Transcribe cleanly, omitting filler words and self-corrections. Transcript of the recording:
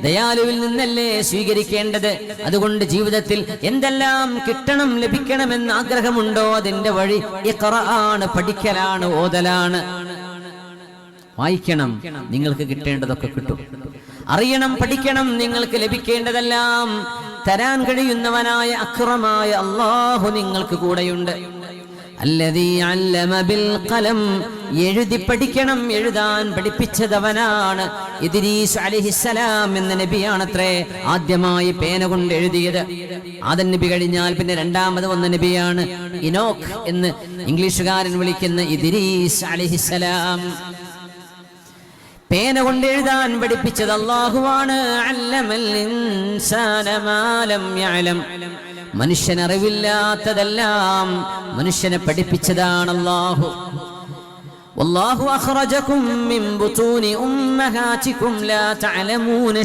ദയാലുവിൽ നിന്നല്ലേ സ്വീകരിക്കേണ്ടത്. അതുകൊണ്ട് ജീവിതത്തിൽ എന്തെല്ലാം കിട്ടണം ലഭിക്കണമെന്ന് ആഗ്രഹമുണ്ടോ അതിന്റെ വഴി ഇഖ്റാഅാണ്, പഠിക്കലാണ്, ഓതലാണ്. വായിക്കണം, നിങ്ങൾക്ക് കിട്ടേണ്ടതൊക്കെ കിട്ടും. അറിയണം, പഠിക്കണം, നിങ്ങൾക്ക് ലഭിക്കേണ്ടതെല്ലാം തരാൻ കഴിയുന്നവനായ അക്രമായ അല്ലാഹു നിങ്ങൾക്ക് കൂടെയുണ്ട്. അല്ലദീ അല്ലമ ബിൽ ഖലം, എഴുതി പഠിക്കണം, എഴുതാൻ പഠിപ്പിച്ചതവനാണ്. ഇദ്രീസ് അലൈഹിസ്സലാം എന്ന നബിയാണത്രേ ആദ്യമായി പേന കൊണ്ട് എഴുതിയത്. ആദം നബി കഴിഞ്ഞാൽ പിന്നെ രണ്ടാമത് വന്ന നബിയാണ് ഇനോഖ് എന്ന് ഇംഗ്ലീഷുകാരൻ വിളിക്കുന്ന ഇദ്രീസ് അലൈഹിസ്സലാം. പേന കൊണ്ട് എഴുതാൻ പഠിപ്പിച്ചത് അല്ലാഹുവാണ്. അല്ലമൽ ഇൻസാന മാ ലം യഅലം, മനുഷ്യൻ അറിവില്ലാത്തതെല്ലാം മനുഷ്യനെ പഠിപ്പിച്ചതാണ് അല്ലാഹു. വല്ലാഹു അഖ്റജകും മിൻ ബുതൂനി ഉമ്മഹാതികും ലാ തഅലമൂന